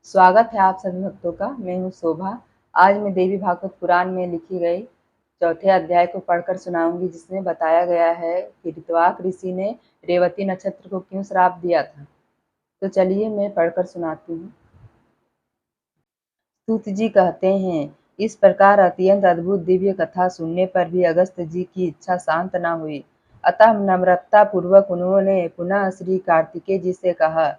स्वागत है आप सभी भक्तों का। मैं हूँ शोभा। आज मैं देवी भागवत पुराण में लिखी गई चौथे अध्याय को पढ़कर सुनाऊंगी, जिसमें बताया गया है कि ऋत्वाक ऋषि ने रेवती नक्षत्र को क्यों श्राप दिया था। तो चलिए मैं पढ़कर सुनाती हूँ। सूत जी कहते हैं, इस प्रकार अत्यंत अद्भुत दिव्य कथा सुनने पर भी अगस्त जी की इच्छा शांत न हुई। अतः नम्रता पूर्वक उन्होंने पुनः श्री कार्तिकेय जी से कहा।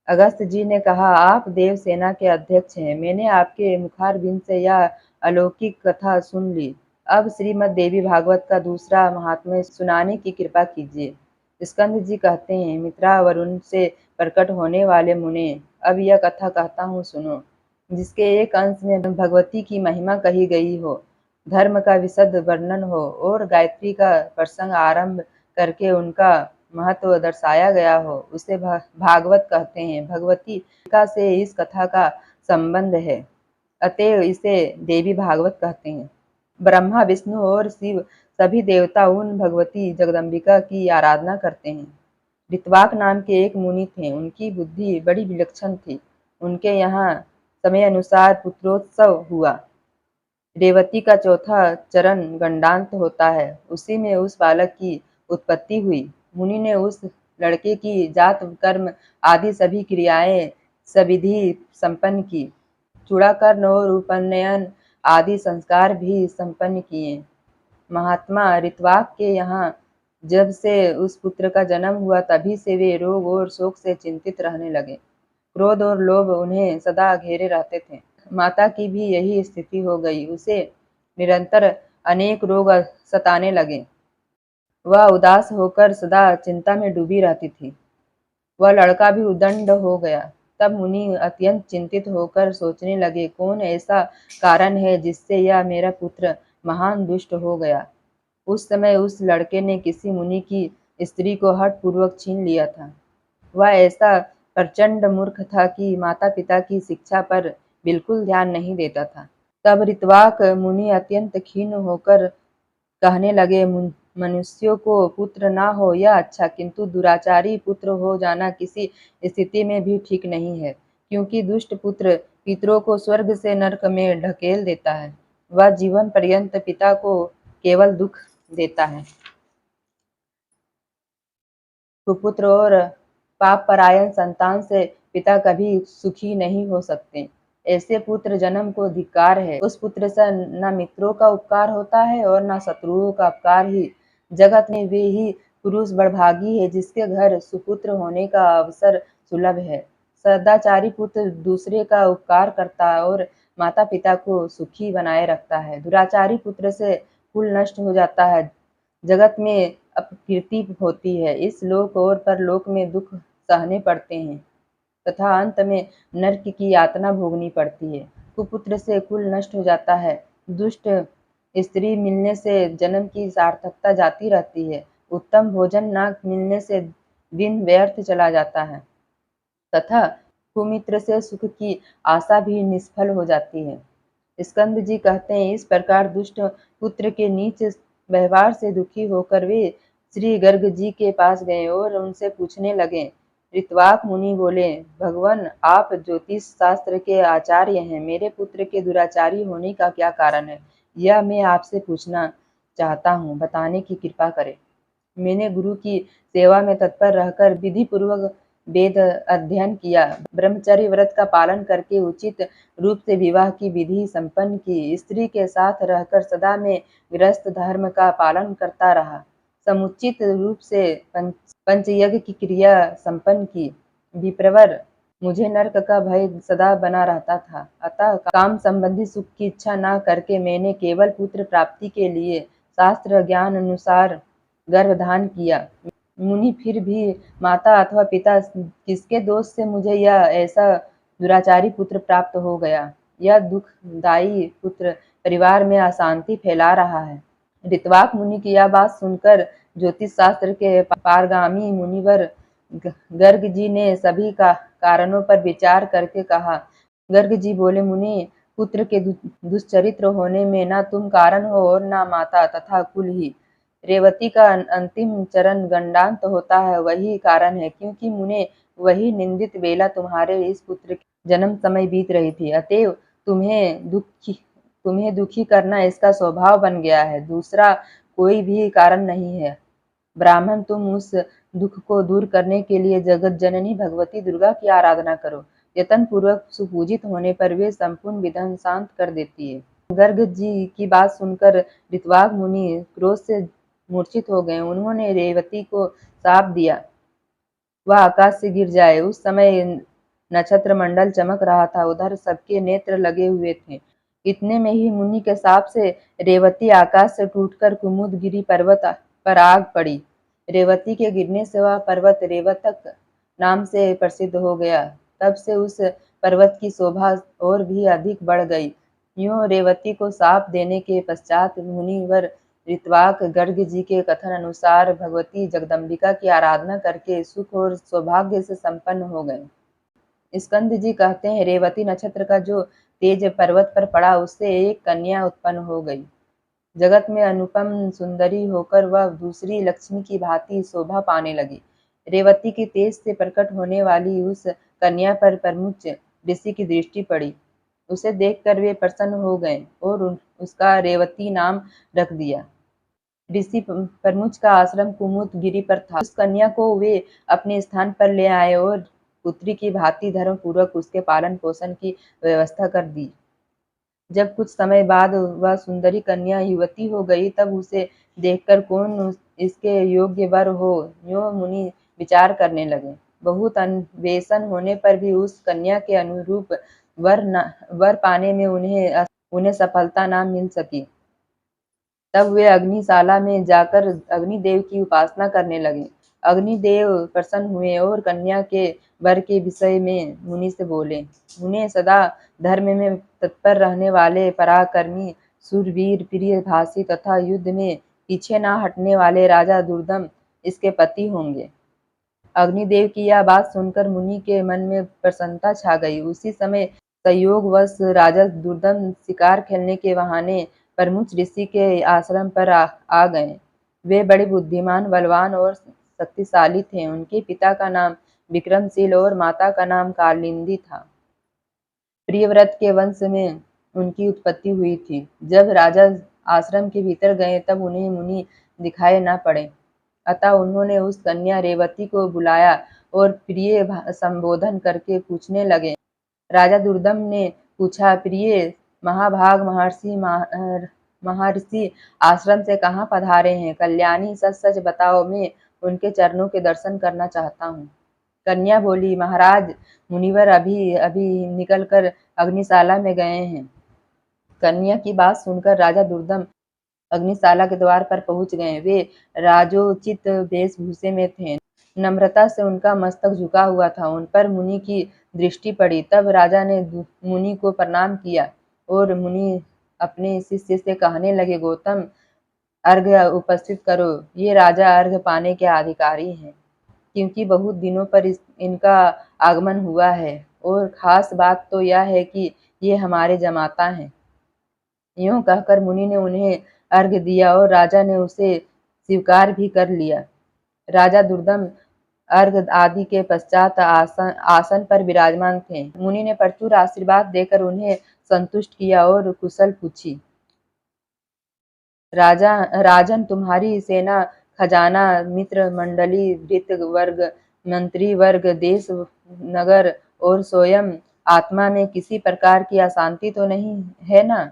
अगस्त जी ने कहा, आप देव सेना के अध्यक्ष हैं। मैंने आपके मुखारबिंद से यह अलौकिक कथा सुन ली। अब श्रीमद् देवी भागवत का दूसरा महात्म्य सुनाने की कृपा कीजिए। स्कंद जी कहते हैं, मित्रा वरुण से प्रकट होने वाले मुने, अब यह कथा कहता हूँ सुनो, जिसके एक अंश में भगवती की महिमा कही गई हो, धर्म का विशद वर्णन हो और गायत्री का प्रसंग आरंभ करके उनका महत्व दर्शाया गया हो, उसे भागवत कहते हैं। भगवती का से इस कथा का संबंध है, अतएव इसे देवी भागवत कहते हैं। ब्रह्मा, विष्णु और शिव सभी देवता उन भगवती जगदम्बिका की आराधना करते हैं। ऋत्वाक नाम के एक मुनि थे। उनकी बुद्धि बड़ी विलक्षण थी। उनके यहाँ समय अनुसार पुत्रोत्सव हुआ। रेवती का चौथा चरण गंडांत होता है, उसी में उस बालक की उत्पत्ति हुई। मुनि ने उस लड़के की जात कर्म आदि सभी क्रियाएं सविधि संपन्न की। चूड़ाकर्ण और उपनयन आदि संस्कार भी संपन्न किए। महात्मा ऋत्वाक के यहाँ जब से उस पुत्र का जन्म हुआ, तभी से वे रोग और शोक से चिंतित रहने लगे। क्रोध और लोभ उन्हें सदा घेरे रहते थे। माता की भी यही स्थिति हो गई। उसे निरंतर अनेक रोग सताने लगे। वह उदास होकर सदा चिंता में डूबी रहती थी। वह लड़का भी उद्दंड हो गया। तब मुनि अत्यंत चिंतित होकर सोचने लगे, कौन ऐसा कारण है जिससे यह मेरा पुत्र महान दुष्ट हो गया। उस समय उस लड़के ने किसी मुनि की स्त्री को हठ पूर्वक छीन लिया था। वह ऐसा प्रचंड मूर्ख था कि माता पिता की शिक्षा पर बिल्कुल ध्यान नहीं देता था। तब ऋत्वाक मुनि अत्यंत खीन होकर कहने लगे, मनुष्यों को पुत्र ना हो यह अच्छा, किंतु दुराचारी पुत्र हो जाना किसी स्थिति में भी ठीक नहीं है, क्योंकि दुष्ट पुत्र पितरों को स्वर्ग से नरक में ढकेल देता है। वह जीवन पर्यंत पिता को केवल दुख देता है। कुपुत्र और पापपरायण संतान से पिता कभी सुखी नहीं हो सकते। ऐसे पुत्र जन्म को धिक्कार है। उस पुत्र से न मित्रों का उपकार होता है और न शत्रुओं का अपकार ही। जगत में वे ही पुरुष बड़भागी है जिसके घर सुपुत्र होने का अवसर सुलभ है। सदाचारी पुत्र दूसरे का उपकार करता है और माता पिता को सुखी बनाए रखता है। दुराचारी पुत्र से कुल नष्ट हो जाता है। जगत में अपकीर्ति होती है। इस लोक और परलोक में दुख सहने पड़ते हैं तथा अंत में नरक की यातना भोगनी पड़ती है। कुपुत्र से कुल नष्ट हो जाता है। दुष्ट स्त्री मिलने से जन्म की सार्थकता जाती रहती है। उत्तम भोजन न मिलने से दिन व्यर्थ चला जाता है तथा कुमित्र से सुख की आशा भी निष्फल हो जाती है। स्कंद जी कहते हैं, इस प्रकार दुष्ट पुत्र के नीच व्यवहार से दुखी होकर वे श्री गर्ग जी के पास गए और उनसे पूछने लगे। ऋत्वाक मुनि बोले, भगवान आप ज्योतिष शास्त्र के आचार्य हैं। मेरे पुत्र के दुराचारी होने का क्या कारण है, यह मैं आपसे पूछना चाहता हूँ। बताने की कृपा करें। मैंने गुरु की सेवा में तत्पर रहकर विधि पूर्वक वेद अध्ययन किया। ब्रह्मचर्य व्रत का पालन करके उचित रूप से विवाह की विधि संपन्न की। स्त्री के साथ रहकर सदा में गृहस्थ धर्म का पालन करता रहा। समुचित रूप से पंचयज्ञ की क्रिया संपन्न की। विप्रवर, मुझे नरक का भय सदा बना रहता था। अतः काम संबंधी सुख की इच्छा न करके मैंने केवल पुत्र प्राप्ति के लिए शास्त्र ज्ञान अनुसार गर्भधान किया। मुनि, फिर भी माता अथवा पिता किसके दोष से मुझे यह ऐसा दुराचारी पुत्र प्राप्त हो गया। यह दुखदायी पुत्र परिवार में अशांति फैला रहा है। ऋत्वाक मुनि की यह बात सुनकर ज्योतिष शास्त्र के पारगामी मुनिवर गर्ग जी ने सभी कारणों पर विचार करके कहा। गर्ग जी बोले, मुनि, पुत्र के दुष्चरित्र होने में न तुम कारण हो और न माता तथा कुल ही। रेवती का अंतिम चरण गंडांत होता है, वही कारण है, क्योंकि मुने वही निंदित बेला तुम्हारे इस पुत्र के जन्म समय बीत रही थी, अतएव तुम्हें दुखी करना इसका स्वभाव बन गया है, दूसरा कोई भी कारण नहीं है। ब्राह्मण, तुम उस दुख को दूर करने के लिए जगत जननी भगवती दुर्गा की आराधना करो। यत्न पूर्वक सुपूजित होने पर वे संपूर्ण विघ्न शांत कर देती है। गर्ग जी की बात सुनकर ऋत्विक मुनि क्रोध से मूर्छित हो गए। उन्होंने रेवती को शाप दिया वह आकाश से गिर जाए। उस समय नक्षत्र मंडल चमक रहा था, उधर सबके नेत्र लगे हुए थे। इतने में ही मुनि के शाप से रेवती आकाश से टूटकर कुमुदगिरी पर्वत पर आग पड़ी। रेवती के गिरने से वह पर्वत रेवतक नाम से प्रसिद्ध हो गया। तब से उस पर्वत की शोभा और भी अधिक बढ़ गई। यूं रेवती को शाप देने के पश्चात मुनिवर ऋत्विक गर्ग जी के कथन अनुसार भगवती जगदम्बिका की आराधना करके सुख और सौभाग्य से संपन्न हो गए। स्कंद जी कहते हैं, रेवती नक्षत्र का जो तेज पर्वत पर पड़ा उससे एक कन्या उत्पन्न हो गई। जगत में अनुपम सुंदरी होकर वह दूसरी लक्ष्मी की भांति शोभा पाने लगी। रेवती के तेज से प्रकट होने वाली उस कन्या पर परमुच ऋषि की दृष्टि पड़ी। उसे देखकर वे प्रसन्न हो गए और उसका रेवती नाम रख दिया। ऋषि परमुच का आश्रम कुमुदगिरि पर था। उस कन्या को वे अपने स्थान पर ले आए और पुत्री की भांति धर्म पूर्वक उसके पालन पोषण की व्यवस्था कर दी। जब कुछ समय बाद वह सुंदरी कन्या युवती हो गई, तब उसे देखकर कौन इसके योग्य वर हो, यूं मुनि विचार करने लगे। बहुत अन्वेषण होने पर भी उस कन्या के अनुरूप वर पाने में उन्हें सफलता न मिल सकी। तब वे अग्निशाला में जाकर अग्निदेव की उपासना करने लगे। अग्निदेव प्रसन्न हुए और कन्या के वर के विषय में मुनि से बोले। मुने सदा धर्म में तत्पर रहने वाले पराक्रमी शूरवीर प्रिय भाषी तथा युद्ध में पीछे न हटने वाले राजा दुर्दम इसके पति होंगे। अग्निदेव की यह बात सुनकर मुनि के मन में प्रसन्नता छा गई। उसी समय संयोगवश राजा दुर्दम शिकार खेलने के बहाने परमुच ऋषि के आश्रम पर आ गए। वे बड़े बुद्धिमान, बलवान और शक्तिशाली थे। उनके पिता का नाम विक्रमशील और माता का नाम कालिंदी था। प्रियव्रत के वंश में उनकी उत्पत्ति हुई थी। जब राजा आश्रम के भीतर गए तब उन्हें मुनि दिखाई न पड़े, अतः उन्होंने उस कन्या रेवती को बुलाया और प्रिय संबोधन करके पूछने लगे। राजा दुर्दम ने पूछा, प्रिय महाभाग महर्षि आश्रम से कहाँ पधारे हैं? कल्याणी, सच सच बताओ, मैं उनके चरणों के दर्शन करना चाहता हूँ। कन्या बोली, महाराज, मुनिवर अभी अभी निकलकर अग्निशाला में गए हैं। कन्या की बात सुनकर राजा दुर्दम अग्निशाला के द्वार पर पहुंच गए। वे राजोचित वेशभूषे में थे। नम्रता से उनका मस्तक झुका हुआ था। उन पर मुनि की दृष्टि पड़ी। तब राजा ने मुनि को प्रणाम किया और मुनि अपने शिष्य से कहने लगे, गौतम, अर्घ्य उपस्थित करो। ये राजा अर्घ्य पाने के अधिकारी हैं, क्योंकि बहुत दिनों पर इनका आगमन हुआ है, और खास बात तो यह है कि ये हमारे जमाता हैं। यूं कहकर मुनि ने उन्हें अर्घ्य दिया और राजा ने उसे स्वीकार भी कर लिया। राजा दुर्दम अर्घ्य आदि के पश्चात आसन पर विराजमान थे। मुनि ने प्रचुर आशीर्वाद देकर उन्हें संतुष्ट किया और कुशल पूछी। राजन, तुम्हारी सेना, खजाना, मित्र मंडली, वृत्त वर्ग, मंत्री वर्ग, देश नगर और स्वयं आत्मा में किसी प्रकार की अशांति तो नहीं है ना?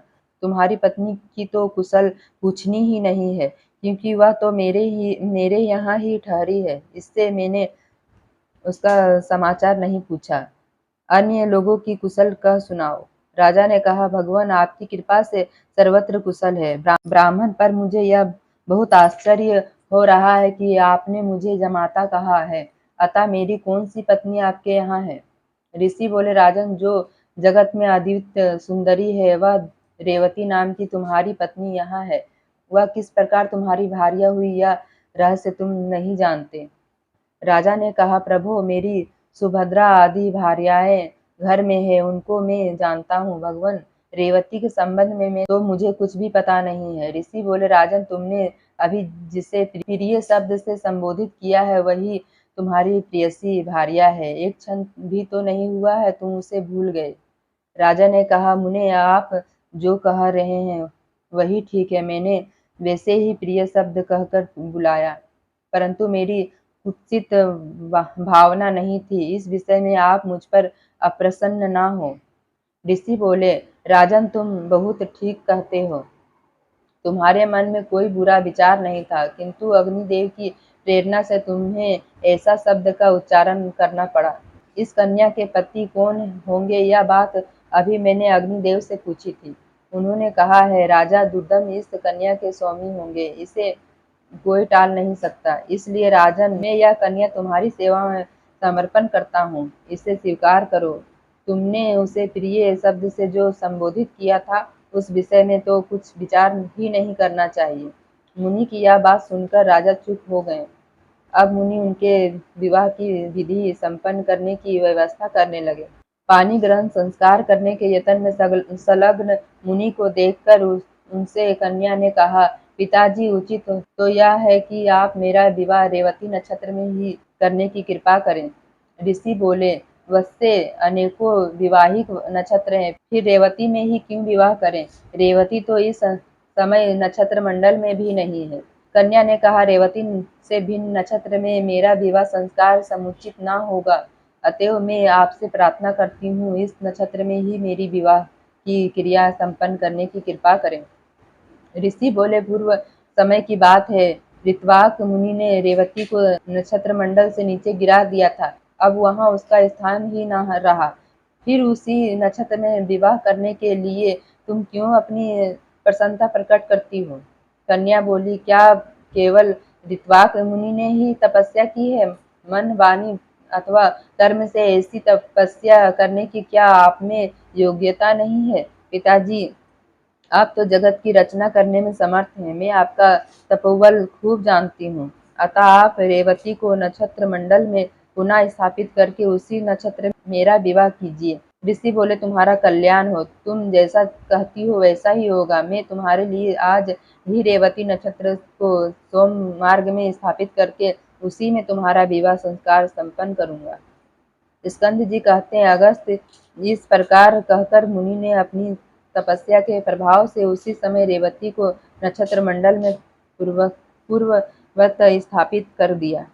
तुम्हारी पत्नी की तो कुशल पूछनी ही नहीं है, क्योंकि वह तो मेरे यहाँ ही ठहरी है। इससे मैंने उसका समाचार नहीं पूछा। अन्य लोगों की कुशल कह सुनाओ। राजा ने कहा, भगवान, आपकी कृपा से सर्वत्र कुशल है। ब्राह्मण, पर मुझे यह बहुत आश्चर्य हो रहा है कि आपने मुझे जमाता कहा है, अतः मेरी कौन सी पत्नी आपके यहाँ है? ऋषि बोले, राजन, जो जगत में अद्वितीय सुंदरी है, वह रेवती नाम की तुम्हारी पत्नी यहाँ है। वह किस प्रकार तुम्हारी भार्या हुई, यह रहस्य तुम नहीं जानते। राजा ने कहा, प्रभु, मेरी सुभद्रा आदि भार्याएं घर में है, उनको मैं जानता हूँ। भगवान, रेवती के संबंध में तो मुझे कुछ भी पता नहीं है। ऋषि बोले, राजन, तुमने अभी जिसे प्रिय शब्द से संबोधित किया है, वही तुम्हारी प्रेयसी भार्या है, एक क्षण भी तो नहीं हुआ है तुम उसे भूल गए। राजा ने कहा, मुने आप जो कह रहे हैं वही ठीक है, मैंने वैसे ही प्रिय शब्द कहकर बुलाया, परंतु मेरी कुत्सित भावना नहीं थी। इस विषय में आप मुझ पर अप्रसन्न ना हो। ऋषि बोले, राजन तुम बहुत ठीक कहते हो, तुम्हारे मन में कोई बुरा विचार नहीं था, किंतु अग्निदेव की प्रेरणा से तुम्हें ऐसा शब्द का उच्चारण करना पड़ा। इस कन्या के पति कौन होंगे यह बात अभी मैंने अग्निदेव से पूछी थी। उन्होंने कहा है राजा दुर्दम इस कन्या के स्वामी होंगे, इसे कोई टाल नहीं सकता। इसलिए राजन मैं यह कन्या तुम्हारी सेवा में समर्पण करता हूँ, इसे स्वीकार करो। तुमने उसे प्रिय शब्द से जो संबोधित किया था उस विषय में तो कुछ विचार ही नहीं करना चाहिए। मुनि की यह बात सुनकर राजा चुप हो गए। अब मुनि उनके विवाह की विधि संपन्न करने की व्यवस्था करने लगे। पानी ग्रहण संस्कार करने के यत्न में संलग्न मुनि को देखकर उनसे कन्या ने कहा, पिताजी उचित तो यह है कि आप मेरा विवाह रेवती नक्षत्र में ही करने की कृपा करें। ऋषि बोले, वैसे अनेकों विवाहिक नक्षत्र हैं, फिर रेवती में ही क्यों विवाह करें? रेवती तो इस समय नक्षत्र मंडल में भी नहीं है। कन्या ने कहा, रेवती से भिन्न नक्षत्र में मेरा विवाह संस्कार समुचित न होगा, अतएव मैं आपसे प्रार्थना करती हूँ इस नक्षत्र में ही मेरी विवाह की क्रिया संपन्न करने की कृपा करें। ऋषि बोले, पूर्व समय की बात है, ऋत्वाक मुनि ने रेवती को नक्षत्र मंडल से नीचे गिरा दिया था, अब वहां उसका स्थान ही न रहा। फिर उसी नक्षत्र में विवाह करने के लिए तुम क्यों अपनी प्रसन्नता प्रकट करती हो? कन्या बोली, क्या केवल ऋत्वाक मुनि ने ही तपस्या की है? मन वाणी अथवा कर्म से ऐसी तपस्या करने की क्या आप में योग्यता नहीं है? पिताजी, आप तो जगत की रचना करने में समर्थ हैं, मैं आपका तपोबल खूब जानती हूँ, अतः आप रेवती को नक्षत्र मंडल में पुनः स्थापित करके उसी नक्षत्र में मेरा विवाह कीजिए। ऋषि बोले, तुम्हारा कल्याण हो, तुम जैसा कहती हो वैसा ही होगा। मैं तुम्हारे लिए आज ही रेवती नक्षत्र को सोम मार्ग में स्थापित करके उसी में तुम्हारा विवाह संस्कार संपन्न करूंगा। स्कंद जी कहते हैं, अगस्त इस प्रकार कहकर मुनि ने अपनी तपस्या के प्रभाव से उसी समय रेवती को नक्षत्र मंडल में पूर्ववत स्थापित कर दिया।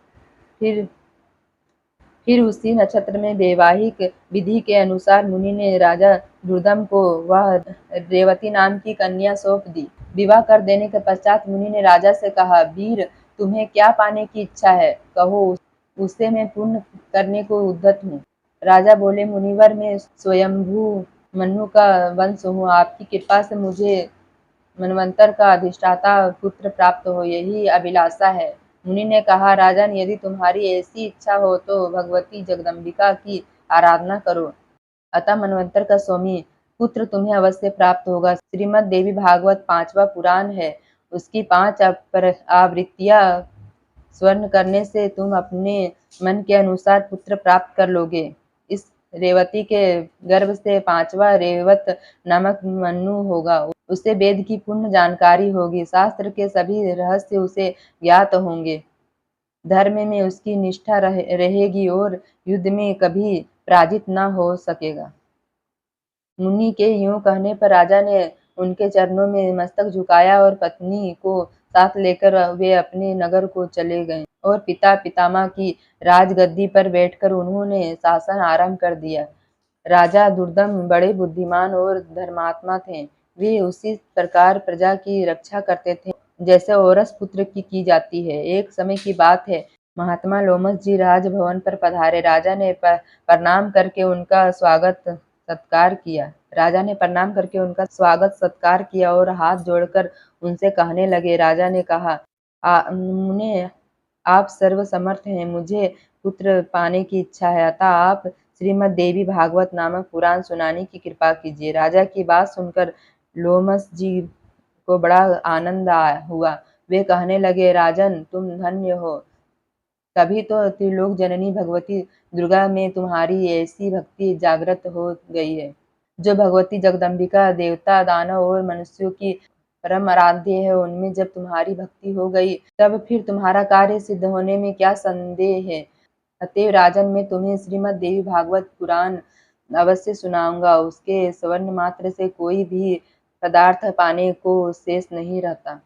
फिर उसी नक्षत्र में वैवाहिक विधि के अनुसार मुनि ने राजा दुर्दम को वह रेवती नाम की कन्या सौंप दी। विवाह कर देने के पश्चात मुनि ने राजा से कहा, वीर तुम्हें क्या पाने की इच्छा है, कहो, उसे मैं पूर्ण करने को उद्यत हूँ। राजा बोले, मुनिवर मैं स्वयंभू मनु का वंश हूँ, आपकी कृपा से मुझे मनवंतर का अधिष्ठाता पुत्र प्राप्त हो, यही अभिलाषा है। मुनि ने कहा, राजन यदि तुम्हारी ऐसी इच्छा हो तो भगवती जगदम्बिका की आराधना करो, अतः मनवंतर का स्वामी पुत्र तुम्हें अवश्य प्राप्त होगा। श्रीमद् देवी भागवत 5वां पुराण है, उसकी 5 आवृत्तियां स्वर्ण करने से तुम अपने मन के अनुसार पुत्र प्राप्त कर लोगे। इस रेवती के गर्भ से 5वां रेवत नामक मनु होगा, उसे वेद की पूर्ण जानकारी होगी, शास्त्र के सभी रहस्य उसे ज्ञात होंगे, धर्म में उसकी निष्ठा रहेगी और युद्ध में कभी पराजित न हो सकेगा। मुनि के यूं कहने पर राजा ने उनके चरणों में मस्तक झुकाया और पत्नी को साथ लेकर वे अपने नगर को चले गए और पिता पितामह की राजगद्दी पर बैठकर उन्होंने शासन आरंभ कर दिया। राजा दुर्दम बड़े बुद्धिमान और धर्मात्मा थे। वे उसी प्रकार प्रजा की रक्षा करते थे जैसे औरस पुत्र की जाती है। एक समय की बात है, महात्मा लोमस जी राजभवन पर पधारे। राजा ने प्रणाम करके उनका स्वागत सत्कार किया और हाथ जोड़कर उनसे कहने लगे। राजा ने कहा, मुने आप सर्वसमर्थ हैं, मुझे पुत्र पाने की इच्छा है, अतः आप श्रीमद् देवी भागवत नामक पुराण सुनाने की कृपा कीजिए। राजा की बात सुनकर लोमस जी को बड़ा आनंद हुआ। वे कहने लगे, राजन तुम धन्य हो, तभी तो त्रिलोक जननी भगवती दुर्गा में तुम्हारी ऐसी भक्ति जागृत हो गई है। जो भगवती जगदम्बिका देवता दानव और मनुष्यों की परम आराध्य है, उनमें जब तुम्हारी भक्ति हो गई तब फिर तुम्हारा कार्य सिद्ध होने में क्या संदेह है। अतएव राजन, मैं तुम्हें श्रीमद् देवी भागवत पुराण अवश्य सुनाऊंगा। उसके स्वर्ण मात्र से कोई भी पदार्थ पाने को शेष नहीं रहता।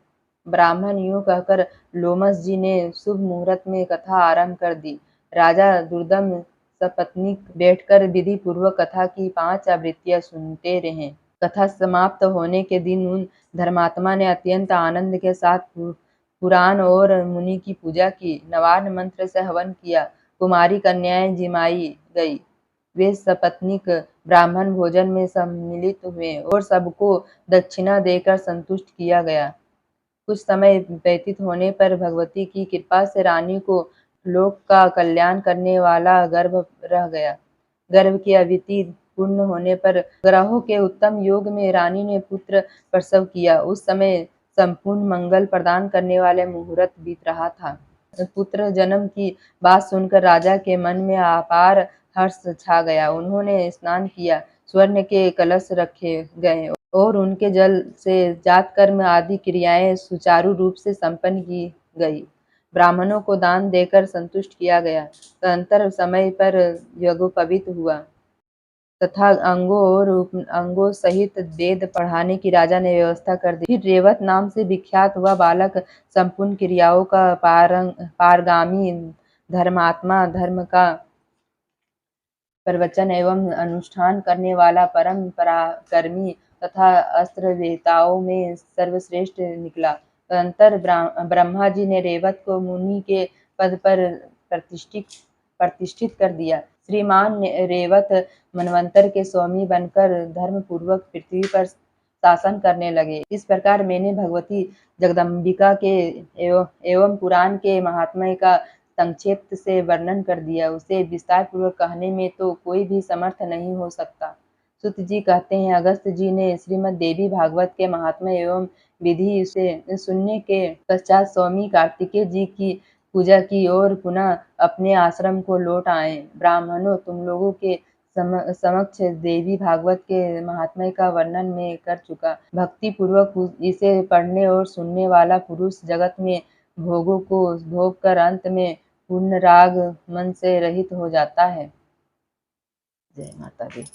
ब्राह्मण यूं कहकर लोमस जी ने शुभ मुहूर्त में कथा आरंभ कर दी। राजा दुर्दम सपत्नीक बैठकर विधि पूर्वक कथा की 5 आवृत्तियां सुनते रहे। कथा समाप्त होने के दिन उन धर्मात्मा ने अत्यंत आनंद के साथ पुराण और मुनि की पूजा की, नवार्न मंत्र से हवन किया, कुमारी कन्याएं जिमाई गई। वे सपत्नीक ब्राह्मण भोजन में सम्मिलित हुए और सबको दक्षिणा देकर संतुष्ट किया गया। कुछ समय व्यतीत होने पर भगवती की कृपा से रानी को लोक का कल्याण करने वाला गर्भ रह गया। गर्भ की अवधि पूर्ण होने पर ग्रहों के उत्तम योग में रानी ने पुत्र प्रसव किया। उस समय संपूर्ण मंगल प्रदान करने वाले मुहूर्त बीत रहा था। पुत्र जन्म की बात सुनकर राजा के मन में अपार हर्ष छा गया। उन्होंने स्नान किया, स्वर्ण के कलश रखे गए और उनके जल से जात कर्म आदि क्रियाएं सुचारू रूप से संपन्न की गई। ब्राह्मणों को दान देकर संतुष्ट किया गया। तदंतर समय पर यज्ञोपवीत हुआ तथा अंगों और अंगों सहित वेद पढ़ाने की राजा ने व्यवस्था कर दी। फिर रेवत नाम से विख्यात हुआ बालक संपूर्ण क्रियाओं का पारगामी धर्मात्मा, धर्म का प्रवचन एवं अनुष्ठान करने वाला, परम पराक्रमी तथा अस्त्र वेताओं में सर्वश्रेष्ठ निकला। तदंतर ब्रह्मा जी ने रेवत को मुनि के पद पर प्रतिष्ठित कर दिया। श्रीमान रेवत मनवंतर के स्वामी बनकर धर्म पूर्वक पृथ्वी पर शासन करने लगे। इस प्रकार मैंने भगवती जगदम्बिका के एवं पुराण के महात्म्य का संक्षेप से वर्णन कर दिया। उसे विस्तार पूर्वक कहने में तो कोई भी समर्थ नहीं हो सकता। सुत जी कहते हैं, अगस्त जी ने श्रीमद् देवी भागवत के महात्म्य एवं विधि से सुनने के पश्चात स्वामी कार्तिकेय जी की पूजा की और पुनः अपने आश्रम को लौट आए। ब्राह्मणों, तुम लोगों के समक्ष देवी भागवत के महात्म्य का वर्णन मैं कर चुका। भक्ति पूर्वक इसे पढ़ने और सुनने वाला पुरुष जगत में भोगों को भोग कर अंत में पूर्ण राग मन से रहित हो जाता है। जय माता दी।